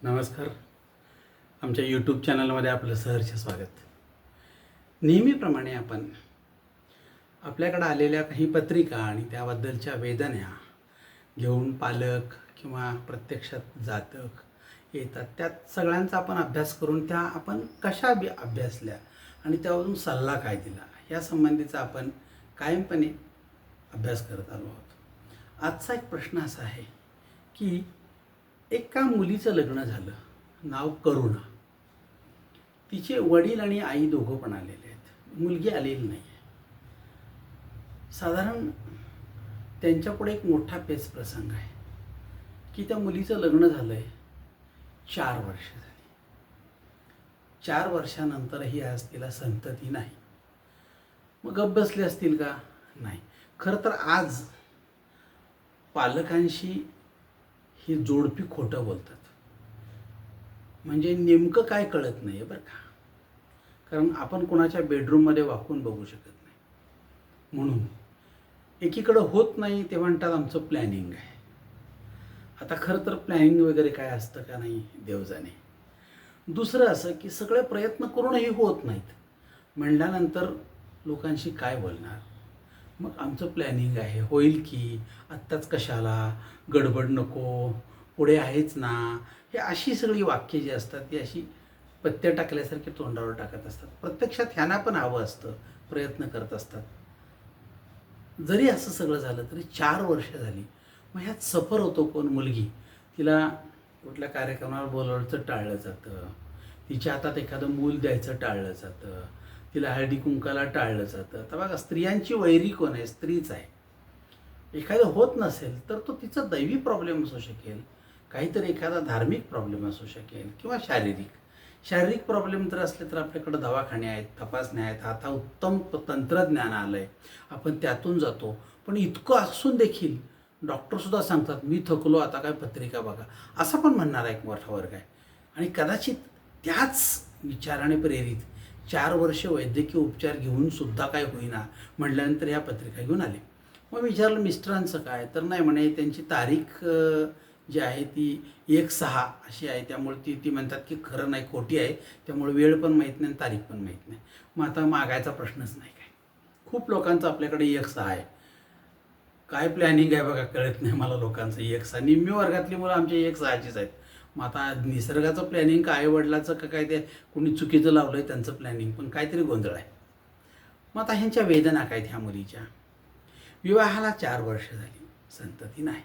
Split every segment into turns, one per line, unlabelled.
नमस्कार. आमच्या यूट्यूब चॅनलमध्ये आपलं सहर्ष स्वागत. नेहमीप्रमाणे आपण आपल्याकडं आलेल्या काही पत्रिका आणि त्याबद्दलच्या वेदना घेऊन पालक किंवा प्रत्यक्षात जातक येतात. त्यात सगळ्यांचा आपण अभ्यास करून त्या आपण कशा अभ्यासल्या आणि त्यावरून सल्ला काय दिला या संबंधीचा आपण कायमपणे अभ्यास करत आलो आहोत. आजचा एक प्रश्न असा आहे की एका मुलीचं लग्न झालं, नाव करुणा. तिचे वडील आणि आई दोघं पण आलेले आहेत, मुलगी आलेली नाही आहे. साधारण त्यांच्यापुढे एक मोठा पेच प्रसंग आहे की त्या मुलीचं लग्न झालं आहे, 4 वर्ष झाली. 4 वर्षानंतरही आज तिला संतती नाही. मग गप्प बसले असतील का? नाही. खरं तर आज पालकांशी ही जोडपी खोटं बोलतात. म्हणजे नेमकं काय कळत नाही आहे बरं का. कारण आपण कोणाच्या बेडरूममध्ये वाकून बघू शकत नाही. म्हणून एकीकडं होत नाही ते म्हणतात आमचं प्लॅनिंग आहे. आता खरं तर प्लॅनिंग वगैरे काय असतं का नाही देव जाणे. दुसरं असं की सगळे प्रयत्न करूनही होत नाहीत म्हणल्यानंतर लोकांशी काय बोलणार. मग आमचं प्लॅनिंग आहे, होईल की, आत्ताच कशाला, गडबड नको, पुढे आहेच ना. हे अशी सगळी वाक्य जी असतात ती अशी पत्त्या टाकल्यासारखी तोंडावर टाकत असतात. प्रत्यक्षात ह्यांना पण हवं असतं, प्रयत्न करत असतात. जरी असं सगळं झालं तरी 4 वर्ष झाली. मग ह्यात सफर होतो कोण? मुलगी. तिला कुठल्या कार्यक्रमाला बोलवायचं टाळलं जातं, तिच्या हातात एखादं मूल द्यायचं टाळलं जातं, तिला हळदी कुंकाला टाळलं जातं. तर बघा, स्त्रियांची वैरी कोण आहे? स्त्रीच आहे. एखादं होत नसेल तर तो तिचा दैवी प्रॉब्लेम असू शकेल, काहीतरी एखादा धार्मिक प्रॉब्लेम असू शकेल किंवा शारीरिक प्रॉब्लेम तर असले तर आपल्याकडं दवाखाने आहेत, तपासण्या आहेत, आता उत्तम तंत्रज्ञान आलं आहे, आपण त्यातून जातो. पण इतकं असून देखील डॉक्टरसुद्धा सांगतात मी थकलो, आता काय पत्रिका बघा, असं पण म्हणणारा एक मोठा वर्ग आहे. आणि कदाचित त्याच विचाराने प्रेरित 4 वर्ष वैद्यकीय उपचार घेऊन सुद्धा काय होईना म्हटल्यानंतर ह्या पत्रिका घेऊन आले. मग विचारलं मिस्टरांचं काय? तर नाही म्हणे, त्यांची तारीख जी आहे ती 1/6 अशी आहे, त्यामुळे ती म्हणतात की खरं नाही, खोटी आहे, त्यामुळे वेळ पण माहीत नाही आणि तारीख पण माहीत नाही. मग आता मागायचा प्रश्नच नाही काय. खूप लोकांचं आपल्याकडे 1/6 आहे. काय प्लॅनिंग आहे बघा, कळत नाही मला लोकांचं. 1/6 निम्मी वर्गातली मुलं आमच्या 1/6चीच आहेत. मग आता निसर्गाचं प्लॅनिंग का आईवडिलाचं का काय, ते कोणी चुकीचं लावलं आहे त्यांचं प्लॅनिंग, पण काहीतरी गोंधळ आहे. मग आता ह्यांच्या वेदना काय ह्या मुलीच्या? विवाहाला 4 वर्ष झाली, संतती नाही.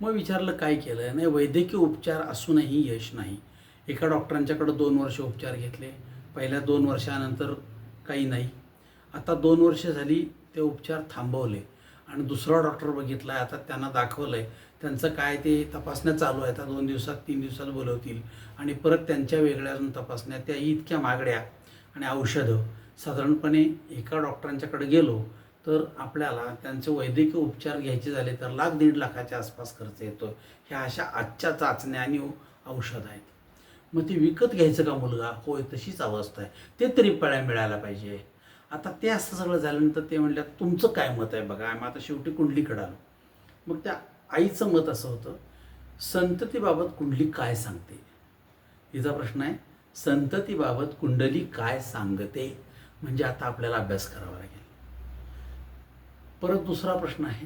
मग विचारलं काय केलं? नाही, वैद्यकीय उपचार असूनही यश नाही. एका डॉक्टरांच्याकडं 2 वर्ष उपचार घेतले, पहिल्या 2 वर्षानंतर काही नाही. आता 2 वर्ष झाली ते उपचार थांबवले आणि दुसरा डॉक्टर बघितला आहे. आता त्यांना दाखवलं आहे, त्यांचं काय ते तपासण्या चालू आहेत. आता 2 दिवसात 3 दिवसात बोलवतील आणि परत त्यांच्या वेगळ्या अजून तपासण्या, त्याही इतक्या महागड्या. आणि औषधं साधारणपणे एका डॉक्टरांच्याकडे गेलो तर आपल्याला त्यांचे वैद्यकीय उपचार घ्यायचे झाले तर 1,00,000-1.5 लाखाच्या आसपास खर्च येतो. ह्या अशा आजच्या चाचण्या आणि औषध आहेत. मग ते विकत घ्यायचं का मुलगा? होय, तशीच अवस्था आहे. ते तरी मिळायला पाहिजे. आता ते असं सगळं झाल्यानंतर ते म्हणतात तुमचं काय मत आहे बघा. मग आता शेवटी कुंडलीकडे आलो. मग त्या आईचं मत असं होतं, संततीबाबत कुंडली काय सांगते? तिचा प्रश्न आहे, संततीबाबत कुंडली काय सांगते? म्हणजे आता आपल्याला अभ्यास करावा लागेल. परत दुसरा प्रश्न आहे,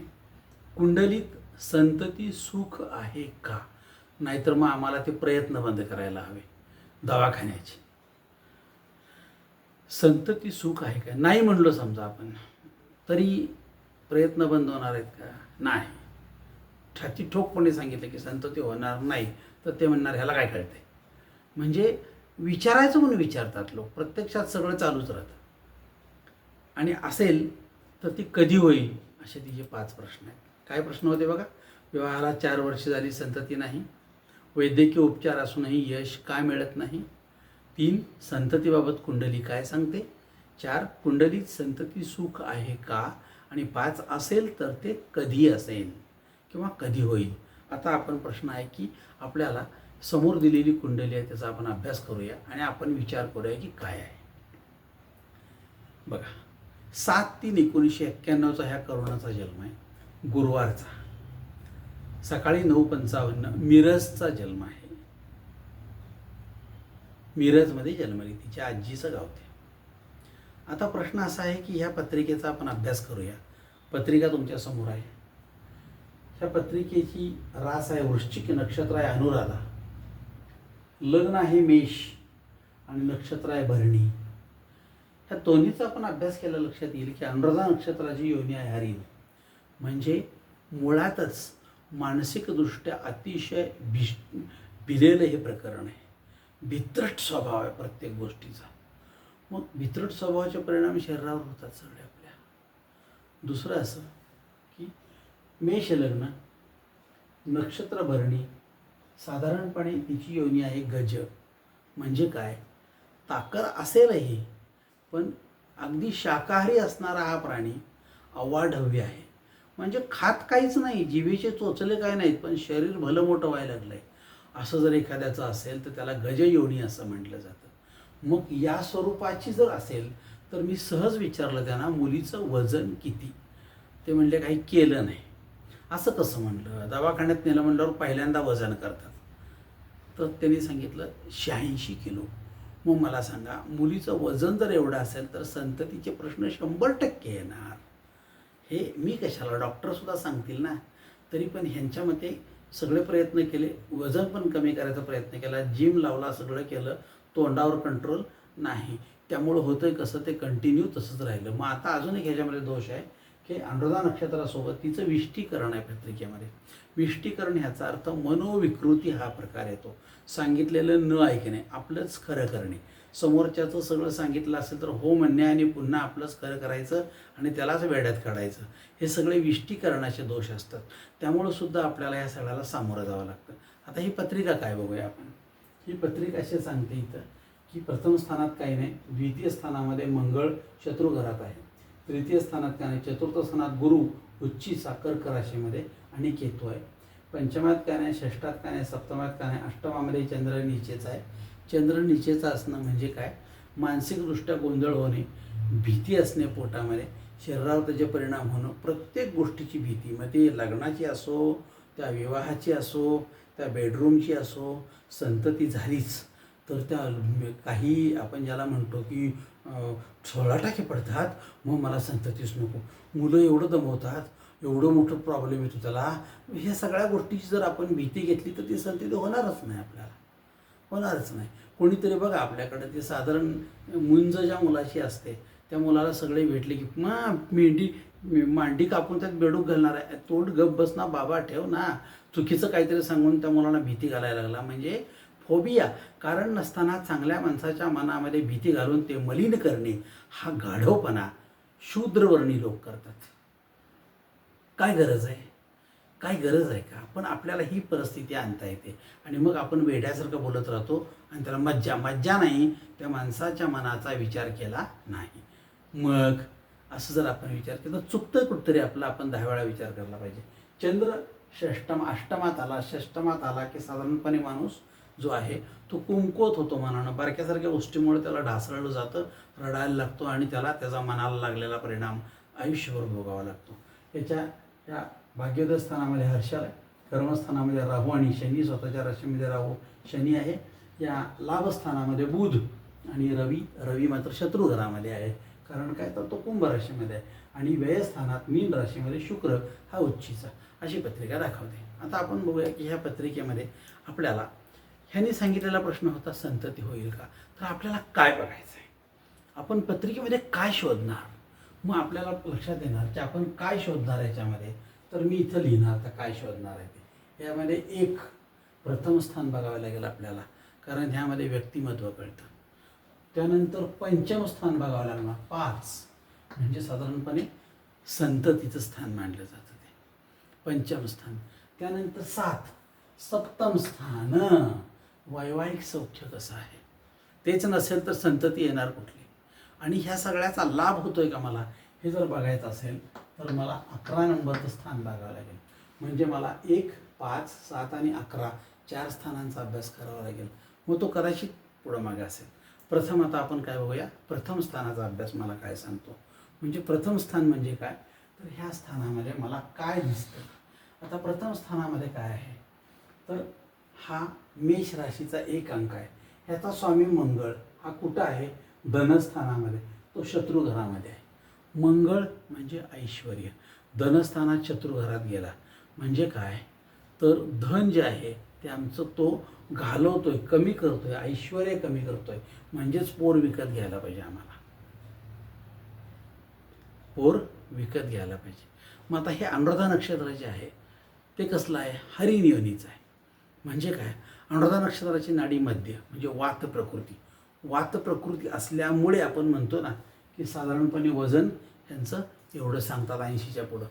कुंडलीत संतती सुख आहे का? नाहीतर मग आम्हाला ते प्रयत्न बंद करायला हवे दवाखान्याचे. संतती सुख आहे का? नाही म्हणलो समजा आपण, तरी प्रयत्न बंद होणार आहेत का? नाही. छाती ठोकपणे सांगितलं की संतती होणार नाही तर ते म्हणणार ह्याला काय कळतंय. म्हणजे विचारायचं म्हणून विचारतात लोक, प्रत्यक्षात सगळं चालूच राहतं. आणि असेल तर ती कधी होईल, असे तिचे 5 प्रश्न आहेत. काय प्रश्न होते बघा? विवाहाला 4 वर्ष झाली, संतती नाही. वैद्यकीय उपचार असूनही यश का मिळत नाही? 3, संततीबाबत कुंडली काय सांगते? 4, कुंडलीत संतती सुख आहे का? आणि 5, असेल तर ते कधी असेल किंवा कधी होईल. आता आपण प्रश्न आहे की आपल्याला समोर दिलेली कुंडली आहे, त्याचा आपण अभ्यास करूया आणि आपण विचार करूया की काय आहे. बघा, 7/3/1991 ह्या करुणाचा जन्म आहे, गुरुवारचा. सकाळी 9:55 मिरजचा जन्म आहे. मिरजमध्ये जन्मली, तिच्या आजीचं गाव ते. आता प्रश्न असा आहे की ह्या पत्रिकेचा आपण अभ्यास करूया. पत्रिका तुमच्या समोर आहे. ह्या पत्रिकेची रास आहे वृश्चिक, नक्षत्र आहे अनुराधा, लग्न आहे मेष आणि नक्षत्र आहे भरणी. ह्या दोन्हीचा आपण अभ्यास केला लक्षात येईल की अनुराधा नक्षत्राची योनी आहे हरिण. म्हणजे मुळातच मानसिकदृष्ट्या अतिशय भिलेलं हे प्रकरण आहे. भित्रट स्वभाव आहे प्रत्येक गोष्टीचा. मग भित्रट स्वभावाचे परिणाम शरीरावर होतात सगळे आपल्या. दुसरं असं की मेष लग्न, नक्षत्र भरणी, साधारणपणे तिची योनी आहे गज. म्हणजे काय, ताकद असेलही पण अगदी शाकाहारी असणारा हा प्राणी अवाढव्य आहे. म्हणजे खात काहीच नाही, जिभेचे चोचले काय नाहीत, पण शरीर भलं मोठं व्हायला लागलं आहे. असं जर एखाद्याचं असेल तर त्याला गजयोनी असं म्हटलं जातं. मग या स्वरूपाची जर असेल तर मी सहज विचारलं त्यांना, मुलीचं वजन किती? ते म्हणले काही केलं नाही. असं कसं म्हणलं? दवाखान्यात नेलं म्हणल्यावर पहिल्यांदा वजन करतात. तर त्यांनी सांगितलं 86 किलो. मग मला सांगा, मुलीचं वजन जर एवढं असेल तर संततीचे प्रश्न 100% येणार. हे मी कशाला, डॉक्टरसुद्धा सांगतील ना. तरी पण ह्यांच्या मते सगळे प्रयत्न केले, वजन पण कमी करायचा प्रयत्न केला, जिम लावला, सगळं केलं, तोंडावर कंट्रोल नाही. त्यामुळं होतंय कसं, ते कंटिन्यू तसंच राहिलं. मग आता अजून एक ह्याच्यामध्ये दोष आहे की अनुराधा नक्षत्रासोबत तिचं विष्टीकरण आहे पत्रिकेमध्ये. विष्टीकरण ह्याचा अर्थ मनोविकृती हा प्रकार येतो. सांगितलेलं न ऐकणे, आपलंच खरं करणे. समोरच्याचं सगळं सांगितलं असेल तर हो म्हणणे आणि पुन्हा आपलंच खरं करायचं आणि त्यालाच वेड्यात काढायचं. हे सगळे विष्टीकरणाचे दोष असतात. त्यामुळं सुद्धा आपल्याला या सगळ्याला सामोरं जावं लागतं. आता ही पत्रिका काय बघूया आपण. ही पत्रिका अशी सांगते इथं की प्रथम स्थानात काही नाही, द्वितीय स्थानामध्ये मंगळ शत्रू घरात आहे, तृतीय स्थानात काय नाही, चतुर्थ स्थानात गुरु उच्च कर्क राशीमध्ये आणि केतू आहे, पंचमात काय नाही, षष्ठात काय नाही, सप्तमात काय नाही, अष्टमामध्ये चंद्र नीचेचा आहे. चंद्र नीचेचा असणं म्हणजे काय, मानसिकदृष्ट्या गोंधळ होणे, भीती असणे पोटामध्ये, शरीरावर त्याचे परिणाम होणं, प्रत्येक गोष्टीची भीती. मग ती लग्नाची असो, त्या विवाहाची असो, त्या बेडरूमची असो, संतती झालीच तर त्या काही आपण ज्याला म्हणतो की 16 पडतात, मग मला संततीच नको, मुलं एवढं दमवतात, एवढं मोठं प्रॉब्लेम येतो त्याला. ह्या सगळ्या गोष्टीची जर आपण भीती घेतली तर ती संतती होणारच नाही, आपल्याला होणारच नाही. कोणीतरी बघा आपल्याकडं, ते साधारण मुंज ज्या मुलाची असते त्या मुलाला सगळे भेटले की मांडी कापून त्यात बेडूक घालणार आहे. तोंड गप बस ना बाबा, ठेव ना. चुकीचं काहीतरी सांगून त्या मुलाला भीती घालायला लागला म्हणजे फोबिया. कारण नसताना चांगल्या माणसाच्या मनामध्ये भीती घालून ते मलिन करणे हा गाढवपणा शूद्रवर्णी लोक करतात. काय गरज आहे, काय गरज आहे का? पण आपल्याला ही परिस्थिती आणता येते आणि मग आपण वेड्यासारखं बोलत राहतो आणि त्याला मज्जा नाही, त्या माणसाच्या मनाचा विचार केला नाही. मग असं जर आपण विचार केला तर चुकतं कुठतरी आपलं. आपण 10 वेळा विचार करायला पाहिजे. चंद्र षष्टमात आला की साधारणपणे माणूस जो आहे तो कुंकवत होतो मनानं. बारक्यासारख्या गोष्टीमुळे त्याला ढासळलं जातं, रडायला लागतो आणि त्याला त्याचा मनाला लागलेला परिणाम आयुष्यभर भोगावा लागतो. या भाग्योदय स्थानामध्ये हर्षल आहे, कर्मस्थानामध्ये राहू आणि शनी, स्वतःच्या राशीमध्ये राहू शनी आहे. या लाभस्थानामध्ये बुध आणि रवी मात्र शत्रू घरामध्ये आहे. कारण काय, तर तो कुंभ राशीमध्ये आहे. आणि व्ययस्थानात मीन राशीमध्ये शुक्र हा उच्चीचा. अशी पत्रिका दाखवते. आता आपण बघूया की ह्या पत्रिकेमध्ये आपल्याला ह्यांनी सांगितलेला प्रश्न होता संतती होईल का. तर आपल्याला काय बघायचं आहे, आपण पत्रिकेमध्ये काय शोधणार. मग आपल्याला लक्षात येणार की आपण काय शोधणार याच्यामध्ये. तर मी इथं लिहिणार तर काय शोधणार आहे ते. यामध्ये एक प्रथम स्थान बघावं लागेल आपल्याला, कारण ह्यामध्ये व्यक्तिमत्व कळतं. त्यानंतर पंचम स्थान बघावं लागणार, 5 म्हणजे साधारणपणे संततीचं स्थान मानलं जातं ते पंचम स्थान. त्यानंतर 7 सप्तम स्थान, वैवाहिक सौख्य कसं आहे. तेच नसेल तर संतती येणार कुठली. आणि ह्या सगळ्याचा लाभ होतोय का मला, हे जर बघायचं असेल तर मला 11 नंबरचं स्थान बघावं लागेल. म्हणजे मला 1, 5, 7 आणि 11 4 स्थानांचा अभ्यास करावा लागेल. मग तो कदाचित पुढं मागे असेल. प्रथम आता आपण काय बघूया, प्रथम स्थानाचा अभ्यास मला काय सांगतो. म्हणजे प्रथम स्थान म्हणजे काय, तर ह्या स्थानामध्ये मला काय दिसतं. आता प्रथम स्थानामध्ये काय आहे, तर हा मेष राशीचा 1 अंक आहे. ह्याचा स्वामी मंगळ हा कुठं आहे? धनस्थानामध्ये, तो शत्रू घरामध्ये आहे. मंगळ म्हणजे ऐश्वर, धनस्थानात शत्रू घरात गेला म्हणजे काय? तर धन जे आहे ते आमचं तो घालवतोय, कमी करतोय, ऐश्वर्य कमी करतोय. म्हणजेच पोर विकत घ्यायला पाहिजे आम्हाला, पोर विकत घ्यायला पाहिजे. मग आता हे अनुराधा नक्षत्र जे आहे ते कसलं आहे? हरिनियोनीचं आहे. म्हणजे काय? अनुराधा नक्षत्राची नाडी मध्य म्हणजे वात प्रकृती. वात प्रकृती असल्यामुळे आपण म्हणतो ना की साधारणपणे वजन यांचं एवढं सांगतात 80च्या पुढं.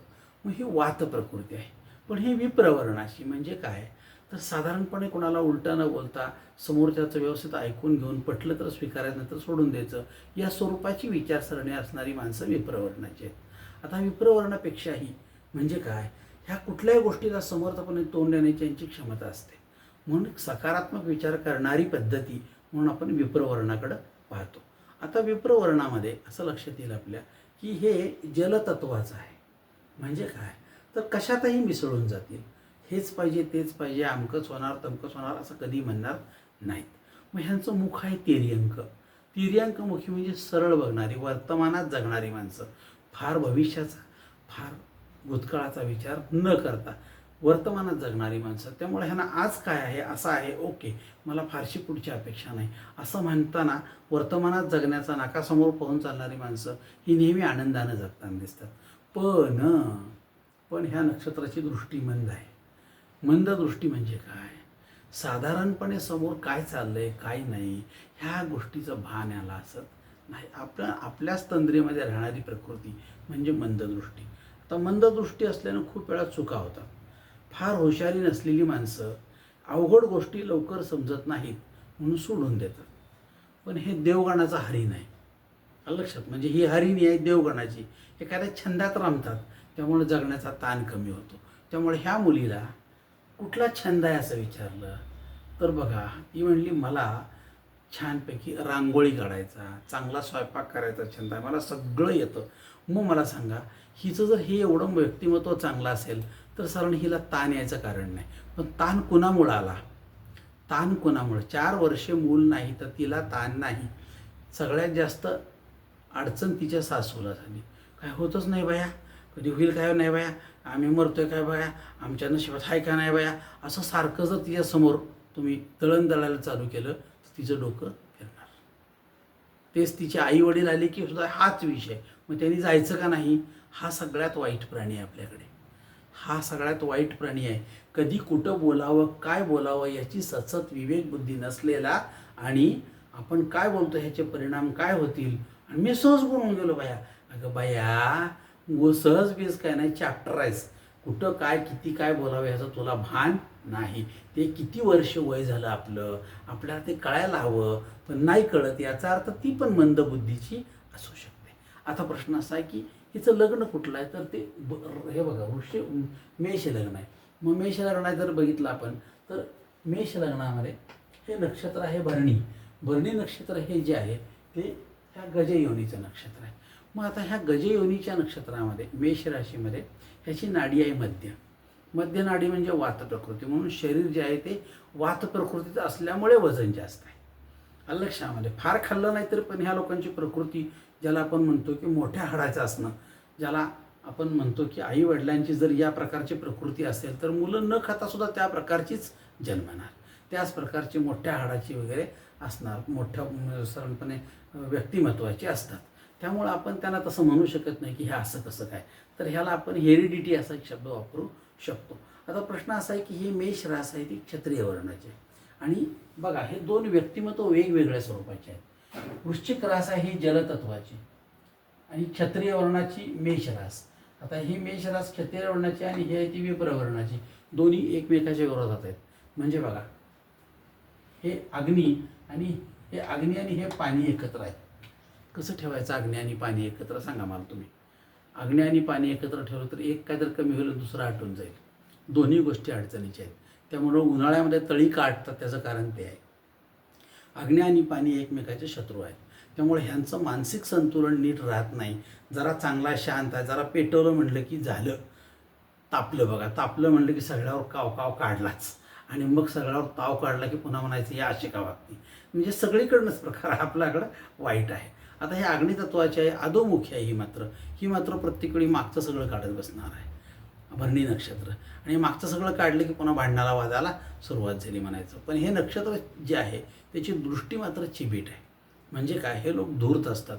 मग ही वात प्रकृती आहे. पण ही विप्रवर्णाची म्हणजे काय? तर साधारणपणे कोणाला उलटा न बोलता समोरच्याचं व्यवस्थित ऐकून घेऊन पटलं तर स्वीकारायचं, नंतर सोडून द्यायचं, या स्वरूपाची विचारसरणी असणारी माणसं विप्रवर्णाची आहेत. आता विप्रवर्णापेक्षाही म्हणजे काय? ह्या कुठल्याही गोष्टीला समर्थपणे तोंड देण्याची यांची क्षमता असते. म्हणून सकारात्मक विचार करणारी पद्धती म्हणून आपण विप्रवर्णाकडं पाहतो. आता विप्रवर्णामध्ये असं लक्षात येईल आपल्या की हे जलतत्वाचं आहे. म्हणजे काय? तर कशातही मिसळून जातील. हेच पाहिजे तेच पाहिजे, अमकंच होणार तमकंच होणार असं कधी म्हणणार नाहीत. मग ह्यांचं मुख आहे तिर्यंक. तिर्यंकमुखी म्हणजे सरळ बघणारी, वर्तमानात जगणारी माणसं, फार भविष्याचा फार भूतकाळाचा विचार न करता वर्तमानात जगणारी माणसं. त्यामुळे ह्यांना आज काय आहे असं आहे, ओके, मला फारशी पुढची अपेक्षा नाही असं म्हणताना वर्तमानात जगण्याचा नाकासमोर पाहून चालणारी माणसं ही नेहमी आनंदानं जगताना दिसतात. पण ह्या नक्षत्राची दृष्टी मंद आहे. मंद दृष्टी म्हणजे काय? साधारणपणे समोर काय चाललंय काय नाही ह्या गोष्टीचं भान याला असत नाही. आपल्याच तंद्रीमध्ये राहणारी प्रकृती म्हणजे मंददृष्टी. आता मंददृष्टी असल्यानं खूप वेळा चुका होतात. फार हुशारी नसलेली माणसं अवघड गोष्टी लवकर समजत नाहीत म्हणून सोडून देतात. पण हे देवगणाचा हरिण आहे, लक्षात. म्हणजे ही हरिणी आहे देवगणाची, एखाद्या छंदात रमतात, त्यामुळे जगण्याचा ताण कमी होतो. त्यामुळे ह्या मुलीला कुठला छंद आहे असं विचारलं तर बघा, ती म्हणली मला छानपैकी रांगोळी काढायचा, चांगला स्वयंपाक करायचा छंद आहे, मला सगळं येतं. मग मला सांगा, हिचं जर हे एवढं व्यक्तिमत्व चांगलं असेल तर साधारण हिला ताण यायचं कारण नाही. पण ताण कुणामुळं आला? ताण कुणामुळं? 4 वर्षे मूल नाही तर तिला ताण नाही. सगळ्यात जास्त अडचण तिच्या सासूला झाली. काय होतच नाही बाया, कधी होईल काय नाही बाया, आम्ही मरतोय काय बाया, आमच्या नशिबात आहे का नाही बाया, असं सारखं जर तिच्यासमोर तुम्ही दळण दळायला चालू केलं तर तिचं डोकं फिरणार. तेच तिचे आई वडील आले की सुद्धा हाच विषय, मग त्यांनी जायचं का नाही? हा सगळ्यात वाईट प्राणी आहे आपल्याकडे. हा सगळ्यात वाईट प्राणी आहे. कधी कुठं बोलावं काय बोलावं याची सतत विवेकबुद्धी नसलेला, आणि आपण काय बोलतो ह्याचे परिणाम काय होतील, आणि मी सहज बोलून गेलो बाया. अगं बाया, सहज बीज काय नाही, चॅप्टर आहेस. कुठं काय किती काय बोलावं ह्याचं तुला भान नाही. ते किती वर्ष वय झालं आपलं, आपल्याला ते कळायला हवं, पण नाही कळत. याचा अर्थ ती पण मंदबुद्धीची असू शकते. आता प्रश्न असा आहे की हिचं लग्न कुठलं आहे? तर ते हे बघा, मेष लग्न आहे. मग मेष लग्न आहे जर बघितलं आपण तर मेष लग्नामध्ये हे नक्षत्र आहे भरणी. भरणी नक्षत्र हे जे आहे ते ह्या गजयोनीचं नक्षत्र आहे. मग आता ह्या गजयोनीच्या नक्षत्रामध्ये मेष राशीमध्ये ह्याची नाडी आहे मध्य. मध्य नाडी म्हणजे वात प्रकृती, म्हणून शरीर जे आहे ते वात प्रकृतीचं असल्यामुळे वजन जास्त आहे. लक्षामध्ये फार खाल्लं नाही तर पण ह्या लोकांची प्रकृती, ज्याला आपण म्हणतो की मोठ्या हाडाचं असणं, ज्याला आपण म्हणतो की आई वडिलांची जर या प्रकारची प्रकृती असेल तर मुलं न खाता सुद्धा त्या प्रकारचीच जन्मणार, त्याच प्रकारची मोठ्या हाडाची वगैरे असणार, मोठ्या सरळपणे व्यक्तिमत्वाची असतात. त्यामुळं आपण त्यांना तसं म्हणू शकत नाही की हे असं कसं काय, तर ह्याला आपण हेरिडिटी असा एक शब्द वापरू शकतो. आता प्रश्न असा आहे की हे मेष रास आहे ती क्षत्रिय वर्णाचे आहे, आणि बघा हे दोन व्यक्तिमत्व वेगवेगळ्या स्वरूपाचे आहेत. वृश्चिक रास आहे ही जलतत्वाची आणि क्षत्रिय वर्णाची मेष रास. आता ही मेष रास क्षत्रिय वर्णाची आणि ही आहे ती विप्र वर्णाची, दोन्ही एकमेकाच्या विरोधात आहेत. म्हणजे बघा हे अग्नी आणि हे पाणी एकत्र आहेत. कसं ठेवायचं अग्नी आणि पाणी एकत्र सांगा मला तुम्ही. अग्नी आणि पाणी एकत्र ठेवलं तर एक काय तर कमी होईल, दुसरं आटून जाईल. दोन्ही गोष्टी अडचणीच्या आहेत. त्यामुळं उन्हाळ्यामध्ये तळी काढतात, त्याचं कारण ते आहे. अग्नी आणि पाणी एकमेकाचे शत्रू आहेत. त्यामुळे ह्यांचं मानसिक संतुलन नीट राहत नाही. जरा चांगला शांत आहे, जरा पेटवलं म्हटलं की झालं, तापलं बघा, तापलं म्हटलं की सगळ्यावर काव काव काढलाच, आणि मग सगळ्यावर ताव काढला की पुन्हा म्हणायचं या अशी का वागते. म्हणजे सगळीकडनंच प्रकार आपल्याकडं वाईट आहे. आता हे अग्नितत्वाचे आहे, अधोमुखी आहे ही मात्र प्रत्येक वेळी मागचं सगळं काढत बसणार आहे. भरणी नक्षत्र आणि मागचं सगळं काढलं की पुन्हा भांडणाला वादाला सुरुवात झाली म्हणायचं. पण हे नक्षत्र जे आहे त्याची दृष्टी मात्र चिबीट आहे. म्हणजे काय, हे लोक धूर्त असतात.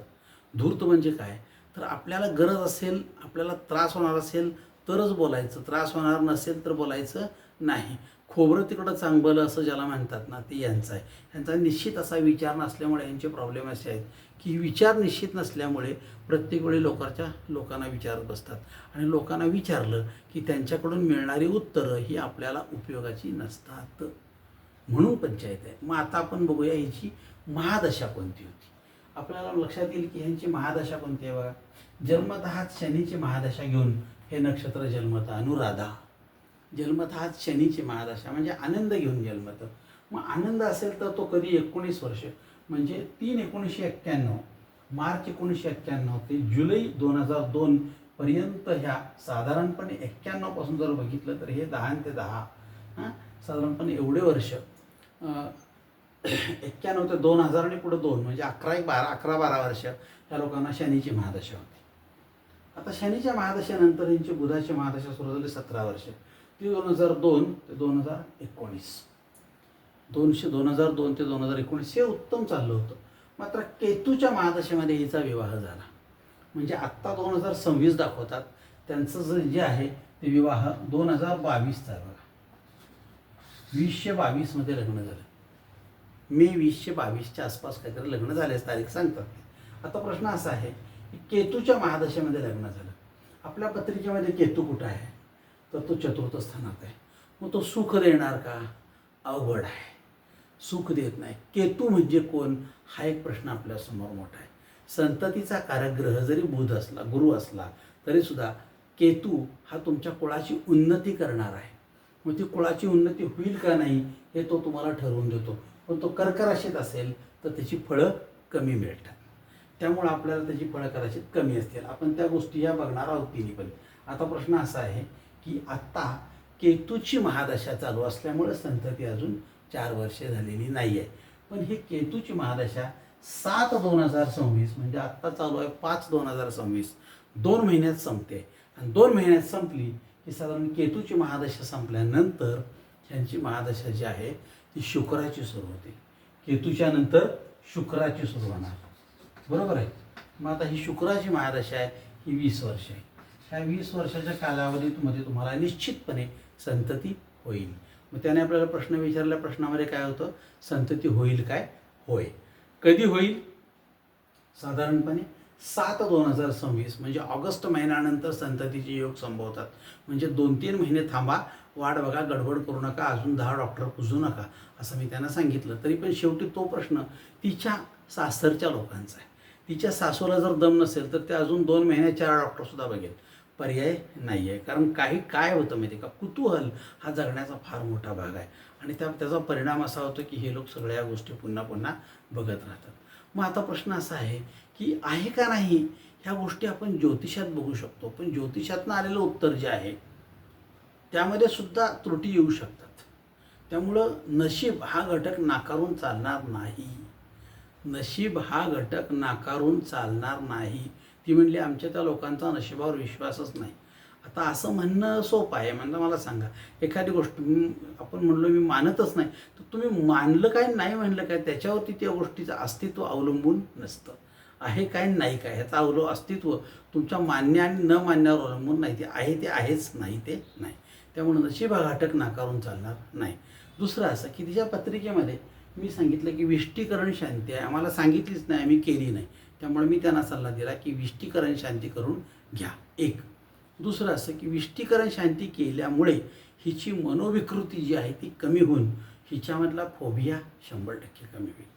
धूर्त म्हणजे काय, तर आपल्याला गरज असेल, आपल्याला त्रास होणार असेल तरच बोलायचं, त्रास होणार नसेल तर बोलायचं नाही. खोबरं तिकडं चांगलं असं ज्याला म्हणतात ना, ते यांचं आहे. यांचा निश्चित असा विचार नसल्यामुळे यांचे प्रॉब्लेम असे आहेत की विचार निश्चित नसल्यामुळे प्रत्येक वेळी लोकांना विचारत बसतात आणि लोकांना विचारलं की त्यांच्याकडून मिळणारी उत्तरं ही आपल्याला उपयोगाची नसतात. म्हणून पंचायत आहे. मग आता आपण बघूया ह्याची महादशा कोणती होती. आपल्याला लक्षात येईल की ह्यांची महादशा कोणती आहे. बघा, जन्मतःच शनीची महादशा घेऊन हे नक्षत्र जन्मतं. अनुराधा जन्मतःच शनीची महादशा म्हणजे आनंद घेऊन जन्मतं. मग आनंद असेल तर तो कधी 19 वर्ष म्हणजे 3/1991 मार्च 1991 ते जुलै 2002 पर्यंत ह्या साधारणपणे 91 पासून जर बघितलं तर हे 10 ते 10 साधारणपणे एवढे वर्ष 91 ते 2000 आणि पुढे 2 म्हणजे 11-12 वर्ष ह्या लोकांना शनीची महादशा होती. आता शनीच्या महादशेनंतर यांची बुधाची महादशा सुरू झाली 17 वर्ष, ती 2002 ते 2019. 2002 ते 2019 हे उत्तम चाललं होतं. मात्र केतूच्या महादशेमध्ये हिचा विवाह झाला. म्हणजे आत्ता 2026 दाखवतात, त्यांचं जे आहे ते विवाह 2022चा आहे. बघा, 2022 मध्ये लग्न झालं. मे 2022च्या आसपास काहीतरी लग्न झाल्यास तारीख सांगतात. आता प्रश्न असा आहे की केतूच्या महादशेमध्ये लग्न झालं. आपल्या पत्रिकेमध्ये केतू कुठं आहे, तर तो चतुर्थ स्थानात आहे. मग तो सुख देणार का, अवघड आहे. सुख देत नाही. केतू म्हणजे कोण, हा एक प्रश्न आपल्यासमोर मोठा आहे. संततीचा कारकग्रह जरी बुध असला, गुरु असला, तरीसुद्धा केतू हा तुमच्या कुळाची उन्नती करणार आहे. मग ती कुळाची उन्नती होईल का नाही हे तो तुम्हाला ठरवून देतो. पण तो कर्क राशीत असेल तर त्याची फळं कमी मिळतात. त्यामुळं आपल्याला त्याची फळं कदाचित कमी असतील. आपण त्या गोष्टी या बघणार आहोत तिन्ही पण. आता प्रश्न असा आहे की आत्ता केतूची महादशा चालू असल्यामुळे संतती अजून 4 वर्षे झालेली नाही आहे. पण ही केतूची महादशा 7/2026 म्हणजे आत्ता चालू आहे 5/2026 2 महिन्यात संपते. आणि 2 महिन्यात संपली की साधारण केतूची महादशा संपल्यानंतर ह्यांची महादशा जी आहे ती शुक्राची सुरू होते. केतूच्या नंतर शुक्राची सुरू होणार, बरोबर आहे. मग आता ही शुक्राची महादशा आहे ही 20 वर्ष आहे. ह्या 20 वर्षाच्या कालावधीमध्ये तुम्हाला निश्चितपणे संतती होईल. मग त्याने आपल्याला प्रश्न विचारल्या, प्रश्नामध्ये काय होतं, संतती होईल काय, होय. कधी होईल, साधारणपणे 7/2026 म्हणजे ऑगस्ट महिन्यानंतर संततीचे योग संभवतात. म्हणजे 2-3 महिने थांबा, वाट बघा, गडबड करू नका, अजून 10 डॉक्टर पुजू नका असं मी त्यांना सांगितलं. तरी पण शेवटी तो प्रश्न तिच्या सासरच्या लोकांचा आहे. तिच्या सासूला जर दम नसेल तर ते अजून 2 महिने 4 डॉक्टरसुद्धा बघेल, पर्याय नाही आहे. कारण काय होतं माहिती आहे का, कुतूहल हा जगण्याचा फार मोठा भाग आहे आणि त्याचा परिणाम असा होतो की हे लोक सगळ्या गोष्टी पुन्हा पुन्हा बघत राहतात. मग आता प्रश्न असा आहे की आहे का नाही, ह्या गोष्टी आपण ज्योतिषात बघू शकतो. पण ज्योतिषातनं आलेलं उत्तर जे आहे त्यामध्ये सुद्धा त्रुटी येऊ शकतात. त्यामुळं नशीब हा घटक नाकारून चालणार नाही. नशीब हा घटक नाकारून चालणार नाही. ती म्हणली आमच्या त्या लोकांचा नशिबावर विश्वासच नाही. आता असं म्हणणं सोपं आहे. म्हणजे मला सांगा, एखादी गोष्ट आपण म्हणलो मी मानतच नाही, तर तुम्ही मानलं काय नाही म्हणलं काय त्याच्यावरती त्या गोष्टीचं अस्तित्व अवलंबून नसतं. आहे काय नाही काय ह्याचं अस्तित्व तुमच्या मान्य आणि न मान्यावर अवलंबून नाही. ते आहे ते आहेच, नाही ते नाही. त्यामुळे नशीब हा घटक नाकारून चालणार नाही. दुसरं असं की तिच्या पत्रिकेमध्ये मी सांगितलं की विष्टीकरण शांती आहे. आम्हाला सांगितलीच नाही, आम्ही केली नाही. त्यामुळे मी त्यांना सल्ला दिला की विष्टीकरण शांती करून घ्या. एक दुसरं असं की विष्टीकरण शांती केल्यामुळे हिची मनोविकृती जी आहे ती कमी होऊन हिच्यामधला फोबिया 100% कमी होईल.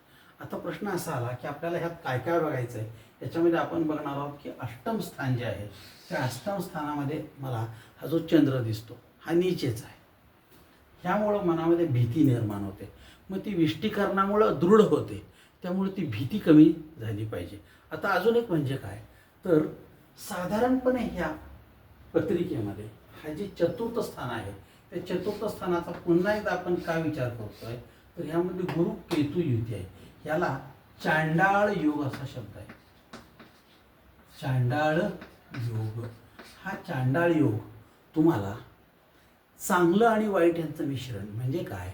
आता प्रश्न असा आला की आपल्याला ह्यात काय काय बघायचं आहे. याच्यामध्ये आपण बघणार आहोत की अष्टम स्थान जे आहे त्या अष्टम स्थानामध्ये मला हा जो चंद्र दिसतो हा नीचेच आहे. ह्यामुळं मनामध्ये भीती निर्माण होते. मग ती विष्टीकरणामुळं दृढ होते. त्यामुळे ती भीती कमी झाली पाहिजे. आता अजून एक म्हणजे काय, तर साधारणपणे ह्या पत्रिकेमध्ये हा जे चतुर्थ स्थान आहे त्या चतुर्थ स्थानाचा पुन्हा एकदा आपण काय विचार करतोय, तर ह्यामध्ये गुरु केतू युती आहे. याला चांडाळ योग असा शब्द आहे. चांडाळ योग. हा चांडाळ योग तुम्हाला चांगलं आणि वाईट यांचं मिश्रण म्हणजे काय,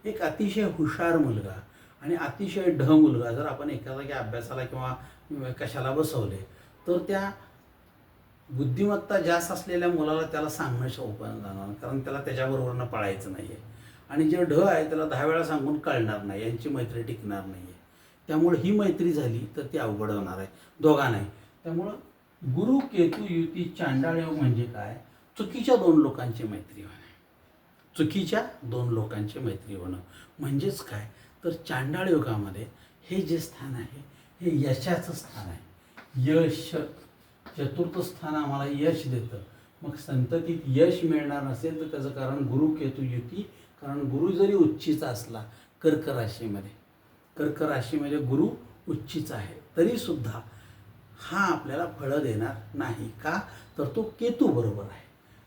एक अतिशय हुशार मुलगा आणि अतिशय ढ मुलगा जर आपण एखाद्या अभ्यासाला किंवा कशाला बसवले, तर त्या बुद्धिमत्ता जास्त असलेल्या मुलाला त्याला सांगणं सोपं जाणार, कारण त्याला त्याच्याबरोबरनं पळायचं नाही आहे. आणि जे ढ आहे त्याला 10 वेळा सांगून कळणार नाही, यांची मैत्री टिकणार नाही आहे. त्यामुळे ही मैत्री झाली तर ती अवघड होणार आहे दोघा नाही. त्यामुळं गुरु केतू युती चांडाळ योग म्हणजे काय, चुकीच्या 2 लोकांची मैत्री होणे. चुकीच्या 2 लोकांची मैत्री होणं म्हणजेच काय, तर चांडाळ योगामध्ये हे जे स्थान आहे हे यशाचं स्थान आहे. यश, चतुर्थ स्थान आम्हाला यश देतं. मग संततीत यश मिळणार नसेल तर त्याचं कारण गुरु केतू युती. कारण गुरु जरी उच्चीचा असला कर्क राशीमध्ये, कर्क राशीमध्ये गुरु उच्चीचा आहे, तरीसुद्धा हा आपल्याला फळं देणार नाही. का, तर तो केतू बरोबर आहे.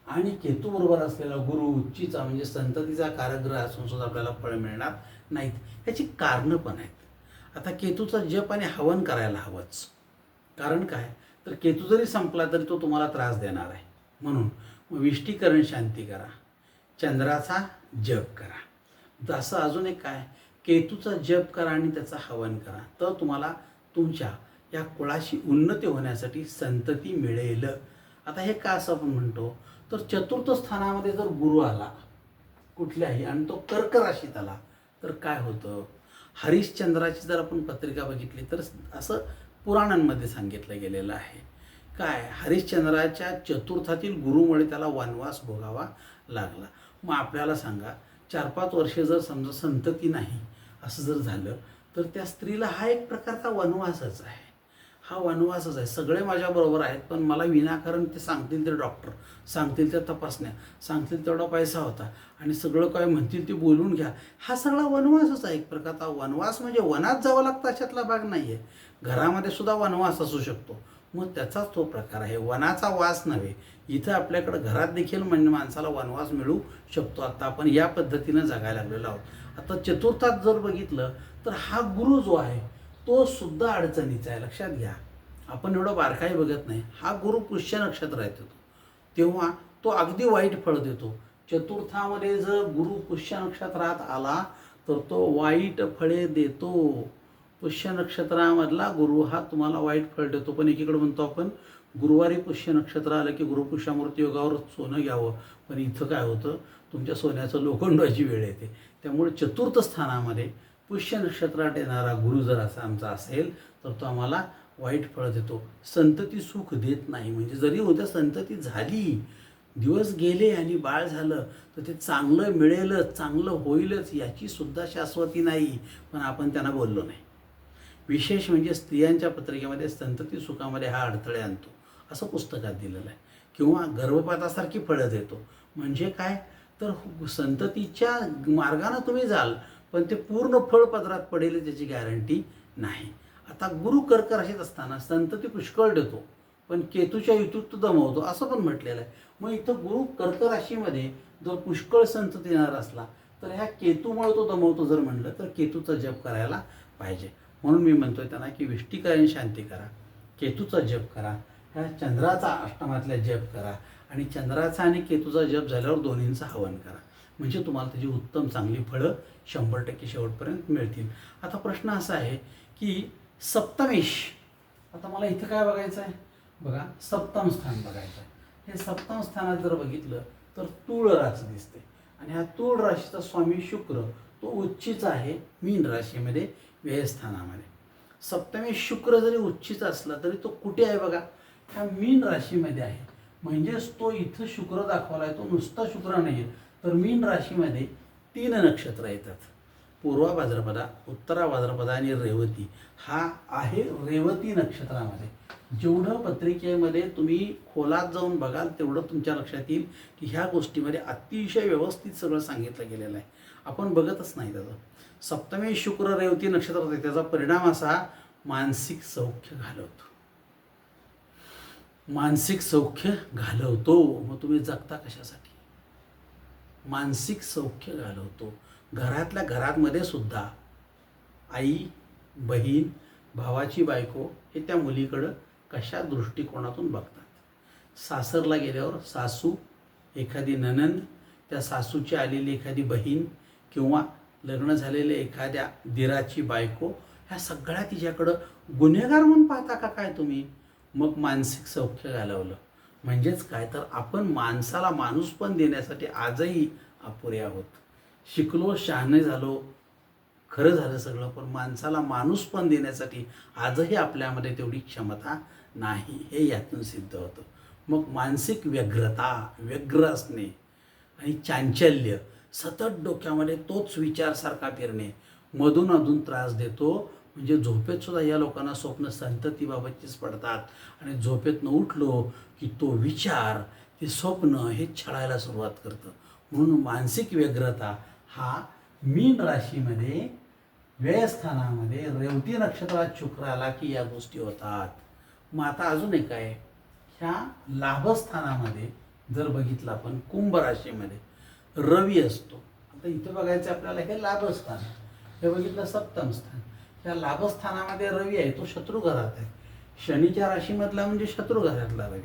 आणि केतू बरोबर असलेला गुरु उच्चीचा म्हणजे संततीचा कारकग्रह असून सुद्धा आपल्याला फळ मिळणार नाहीत. ह्याची कारणं पण आहेत. आता केतूचा जप आणि हवन करायला हवंच. कारण काय, तर केतू जरी संपला तरी तो तुम्हाला त्रास देणार आहे. म्हणून विष्टीकरण शांती करा, चंद्राचा जप करा. असं अजून एक काय, केतूचा जप करा आणि त्याचं हवन करा, तर तुम्हाला तुमच्या या कुळाशी उन्नती होण्यासाठी संतती मिळेल. आता हे का असं आपण म्हणतो, तर चतुर्थ स्थानामध्ये जर गुरु आला कुठल्याही आणि तो कर्क राशीत आला तर काय होतं, हरिश्चंद्राची जर आपण पत्रिका बघितली तर असं पुराणांमध्ये सांगितलं गेलेलं आहे. काय, हरिश्चंद्राच्या चतुर्थातील गुरुमुळे त्याला वनवास भोगावा लागला. मग आपल्याला सांगा, 4-5 वर्षे जर समजा संतती नाही असं जर झालं तर त्या स्त्रीला हा एक प्रकारचा वनवासच आहे. हा वनवासच आहे. सगळे माझ्याबरोबर आहेत पण मला विनाकारण ते सांगतील ते डॉक्टर, सांगतील त्या तपासण्या, सांगतील तेवढा पैसा होता आणि सगळं काय म्हणतील ते बोलून घ्या, हा सगळा वनवासच आहे एक प्रकारचा. वनवास म्हणजे वनात जावं लागतं अशातला भाग नाही आहे. घरामध्ये सुद्धा वनवास असू शकतो. मग त्याचाच तो प्रकार आहे, वनाचा वास नव्हे. इथं आपल्याकडं घरात देखील म्हणजे माणसाला वनवास मिळू शकतो. आता आपण या पद्धतीनं जगायला लागलेलो आहोत. आता चतुर्थात जर बघितलं तर हा गुरु जो आहे तो सुद्धा अडचणीचा आहे. लक्षात घ्या, आपण एवढं बारकाई बघत नाही. हा गुरु पुष्य नक्षत्रात येतो तेव्हा तो अगदी वाईट फळ देतो. चतुर्थामध्ये जर गुरु पुष्य नक्षत्रात आला तर तो वाईट फळे देतो. पुष्य नक्षत्रामधला गुरु हा तुम्हाला वाईट फळ देतो. पण एकीकडे म्हणतो आपण गुरुवारी पुष्य नक्षत्र आलं की गुरुपुष्यामूर्ती योगावर सोनं घ्यावं, पण इथं काय होतं, तुमच्या सोन्याचं लोखंडाची वेळ येते. त्यामुळे चतुर्थ स्थानामध्ये पुष्य नक्षत्रात येणारा गुरु जर असा आमचा असेल तर तो आम्हाला वाईट फळ देतो, संतती सुख देत नाही. म्हणजे जरी उद्या संतती झाली, दिवस गेले आणि बाळ झालं तर ते चांगलं मिळेलच, चांगलं होईलच याची सुद्धा शाश्वती नाही. पण आपण त्यांना बोललो नाही. विशेष म्हणजे स्त्रियांच्या पत्रिकेमध्ये संतती सुखामध्ये हा अडथळे आणतो असं पुस्तकात दिलेलं आहे. किंवा गर्भपातासारखी फळं देतो. म्हणजे काय, तर संततीच्या मार्गाने तुम्ही जाल पण ते पूर्ण फळ पदरात पडेल त्याची गॅरंटी नाही. आता गुरु कर्क राशीत असताना संतती पुष्कळ देतो पण केतूच्या युतीत तो दमवतो असं पण म्हटलेलं आहे. मग इथं गुरु कर्क राशीमध्ये जर पुष्कळ संतती येणार असला तर ह्या केतूमुळे तो दमवतो जर म्हणलं तर केतूचा जप करायला पाहिजे. म्हणून मी म्हणतोय त्यांना की विष्टीकरण शांती करा, केतूचा जप करा, ह्या चंद्राचा अष्टमातल्या जप करा आणि चंद्राचा आणि केतूचा जप झाल्यावर दोन्हींचं हवन करा. म्हणजे तुम्हाला त्याची उत्तम चांगली फळं 100% शेवटपर्यंत मिळतील. आता प्रश्न असा आहे की सप्तमेश, आता मला इथं काय बघायचं आहे, बघा सप्तम स्थान बघायचं आहे. हे सप्तम स्थानात जर बघितलं तर तूळ राशी दिसते आणि ह्या तूळ राशीचा स्वामी शुक्र तो उच्चीचा आहे मीन राशीमध्ये व्ययस्थानामध्ये. सप्तमेश शुक्र जरी उच्चीचा असला तरी तो कुठे आहे बघा, ह्या मीन राशीमध्ये आहे. म्हणजेच तो इथं शुक्र दाखवला आहे, तो नुसता शुक्र नाही आहे तर मीन राशीमध्ये 3 नक्षत्र येतात, पूर्वा भाद्रपदा, उत्तरा भाद्रपदा आणि रेवती. हा आहे रेवती नक्षत्रामध्ये. जेवढं पत्रिकेमध्ये तुम्ही खोलात जाऊन बघाल तेवढं तुमच्या लक्षात येईल की ह्या गोष्टीमध्ये अतिशय व्यवस्थित सगळं सांगितलं गेलेलं आहे. आपण बघतच नाही त्याचं. सप्तमेश शुक्र रेवती नक्षत्रात आहे, त्याचा परिणाम असा मानसिक सौख्य घालवतो, मानसिक सौख्य घालवतो. मग तुम्ही जगता कशासाठी, मानसिक सौख्य घालवतो. घरातल्या घरामध्ये सुद्धा आई, बहीण, भावाची बायको हे त्या मुलीकडं कशा दृष्टिकोनातून बघतात. सासरला गेल्यावर सासू, एखादी नणंद, त्या सासूची आलेली एखादी बहीण किंवा लग्न झालेले एखाद्या दिराची बायको, ह्या सगळ्या तिच्याकडं गुन्हेगार म्हणून पाहता का काय तुम्ही? मग मानसिक सौख्य घालवलं म्हणजेच काय, तर आपण माणसाला माणूस पण देण्यासाठी आजही अपुरे आहोत. शिकलो, शहाणे झालो, खरं झालं सगळं, पण माणसाला माणूस पण देण्यासाठी आजही आपल्यामध्ये तेवढी क्षमता नाही, हे यातून सिद्ध होतं. मग मानसिक व्यग्र असणे आणि चांचल्य, सतत डोक्यामध्ये तोच विचारसारखा फिरणे मधून त्रास देतो. म्हणजे झोपेत सुद्धा या लोकांना स्वप्न संततीबाबतचीच पडतात आणि झोपेतनं उठलो की तो विचार, ते स्वप्न हे छळायला सुरुवात करतं. म्हणून मानसिक व्यग्रता हा मीन राशीमध्ये व्ययस्थानामध्ये रेवती नक्षत्रात शुक्र आला की या गोष्टी होतात. मग आता अजून एक आहे, ह्या लाभस्थानामध्ये जर बघितलं आपण कुंभ राशीमध्ये रवी असतो. आता इथे बघायचं आपल्याला हे लाभस्थान, हे बघितलं सप्तम स्थान. ह्या लाभस्थानामध्ये रवी आहे, तो शत्रू घरात आहे. शनीच्या राशीमधला म्हणजे शत्रू घरातला रवी.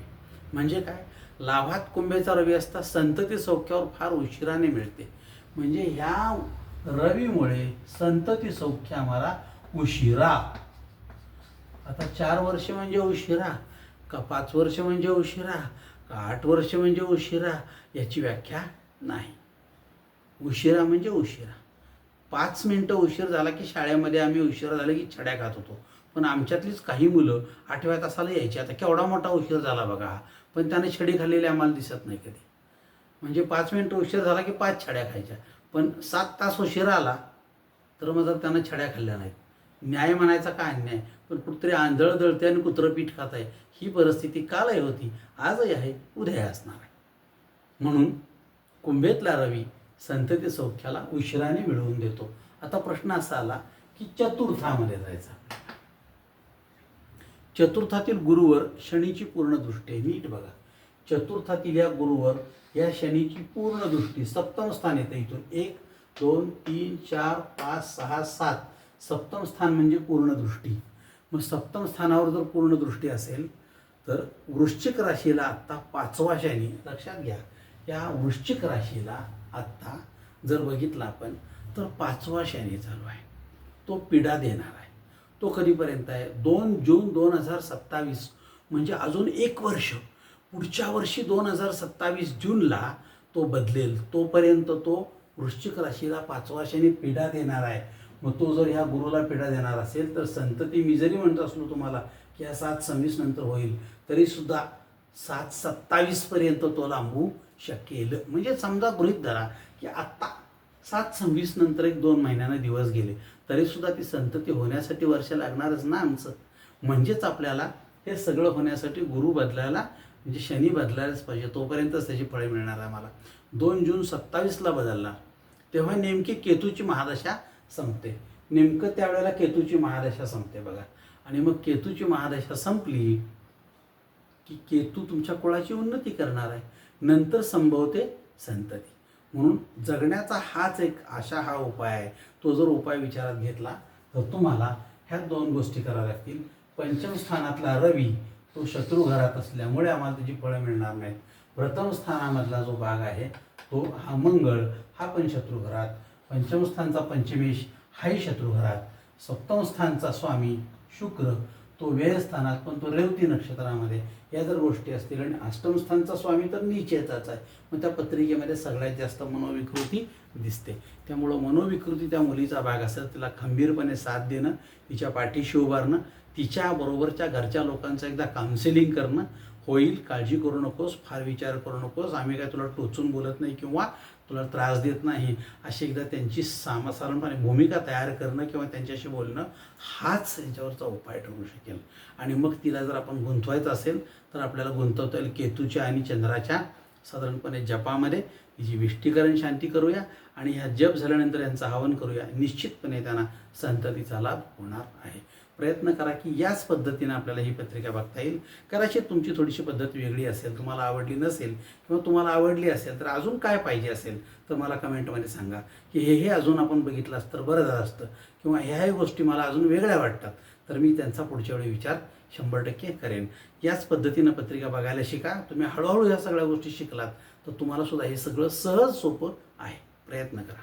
म्हणजे काय, लाभात कुंभेचा रवी असता संतती सौख्यावर फार उशिराने मिळते. म्हणजे ह्या रवीमुळे संतती सौख्य आम्हाला उशिरा, आता 4 वर्ष म्हणजे उशिरा का 5 वर्ष म्हणजे उशिरा का 8 वर्ष म्हणजे उशिरा, याची व्याख्या नाही. उशिरा म्हणजे उशिरा. 5 मिनटं उशीर झाला की शाळेमध्ये आम्ही उशिरा झालं की छड्या खात होतो. पण आमच्यातलीच काही मुलं 8व्या तासाला यायची. आता केवढा मोठा उशीर झाला बघा, पण त्याने छडी खाल्लेली आम्हाला दिसत नाही कधी. म्हणजे 5 मिनटं उशीर झाला की 5 छड्या खायच्या. पण 7 तास उशिरा आला तर मग त्यानं छड्या खाल्ल्या नाहीत. न्याय म्हणायचा का अन्याय, पण कुठतरी आंधळ दळते आणि कुत्रं पीठ खात आहे. ही परिस्थिती कालही होती, आजही आहे, उद्याही असणार आहे. म्हणून कुंभेतला रवी संतती सौख्याला उशिराने मिळवून देतो. आता प्रश्न असा आला की चतुर्थामध्ये जायचा. चतुर्थातील गुरुवर शनीची पूर्ण दृष्टी आहे. नीट बघा, चतुर्थातील या गुरुवर या शनीची पूर्ण दृष्टी सप्तम स्थान येतं. इथून 1 2 3 4 5 6 7 सप्तम स्थान म्हणजे पूर्ण दृष्टी. मग सप्तम स्थानावर जर पूर्ण दृष्टी असेल तर वृश्चिक राशीला आत्ता 5वा शनी, लक्षात घ्या, या वृश्चिक राशीला आत्ता जर बघितलं आपण तर 5वा शनी चालू आहे. तो पीडा देणार आहे. तो कधीपर्यंत आहे, 2 जून 2027, म्हणजे अजून 1 वर्ष. पुढच्या वर्षी 2027 जूनला तो बदलेल. तोपर्यंत तो वृश्चिक राशीला 5वा शनी पीडा देणार आहे. मग तो जर ह्या गुरुला पीडा देणार असेल तर संतती, मी जरी म्हणत असलो तुम्हाला की या 726 नंतर होईल, तरीसुद्धा 727 पर्यंत तो लांबू शकेल. म्हणजे समजा गृहीत धरा की आत्ता 726 नंतर 1-2 महिन्यानं दिवस गेले, तरीसुद्धा ती संतती होण्यासाठी वर्ष लागणारच ना आमचं. म्हणजेच आपल्याला हे सगळं होण्यासाठी गुरु बदलायला, म्हणजे शनी बदलायलाच पाहिजे. तोपर्यंतच त्याची फळे मिळणार आहे आम्हाला. 2 जून 27ला बदलला तेव्हा नेमकी केतूची महादशा संपते. नेमकं त्यावेळेला केतूची महादशा संपते बघा. आणि मग केतूची महादशा संपली की केतू तुमच्या कुळाची उन्नती करणार आहे. नंतर संभवते संतती. म्हणून जगण्याचा हाच एक अशा हा उपाय आहे. तो जर उपाय विचारात घेतला तर तुम्हाला ह्या 2 गोष्टी कराव्या लागतील. पंचम स्थानातला रवी तो शत्रू घरात असल्यामुळे आम्हाला त्याची फळं मिळणार नाहीत. प्रथम स्थानामधला जो भाग आहे तो हा मंगळ, हा पण शत्रू घरात. पंचम स्थानचा पंचमेश हाही शत्रू घरात. सप्तम स्थानचा स्वामी शुक्र तो व्ययस्थानात, पण तो रेवती नक्षत्रामध्ये. या जर गोष्टी असतील आणि अष्टम स्थानचा स्वामी तर नीचेचाच आहे. मग त्या पत्रिकेमध्ये सगळ्यात जास्त मनोविकृती दिसते. त्यामुळं मनोविकृती त्या मुलीचा भाग असेल, तिला खंबीरपणे साथ देणं, तिच्या पाठीशी उभारणं, तिच्याबरोबरच्या घरच्या लोकांचं एकदा काउन्सिलिंग करणं. होईल, काळजी करू नकोस, फार विचार करू नकोस, आम्ही काय तुला टोचून बोलत नाही किंवा तुला त्रास देत नाही, अशी एकदा त्यांची साधारणपणे भूमिका तयार करणं किंवा त्यांच्याशी बोलणं हाच त्यांच्यावरचा उपाय ठरू शकेल. आणि मग तिला जर आपण गुंतवायचं असेल तर आपल्याला गुंतवता येईल केतूच्या आणि चंद्राच्या साधारणपणे जपामध्ये. तिची विष्टीकरण शांती करूया आणि ह्या जप झाल्यानंतर यांचं हवन करूया. निश्चितपणे त्यांना संततीचा लाभ होणार आहे. प्रयत्न करा की याच पद्धतीने आपल्याला ही पत्रिका बघता येईल. कदाचित तुमची थोडीशी पद्धत वेगळी असेल, तुम्हाला आवडली नसेल, किंवा तुम्हाला आवडली असेल तर अजून काय पाहिजे असेल तर तर मला कमेंटमध्ये सांगा की हे अजून आपण बघितलं असतं तर बरं झालं असतं, किंवा ह्याही गोष्टी मला अजून वेगळ्या वाटतात, तर मी त्यांचा पुढच्या वेळी विचार 100% करेन. याच पद्धतीनं पत्रिका बघायला शिका. तुम्ही हळूहळू ह्या सगळ्या गोष्टी शिकलात तर तुम्हाला सुद्धा हे सगळं सहज सोपं आहे. प्रयत्न करा.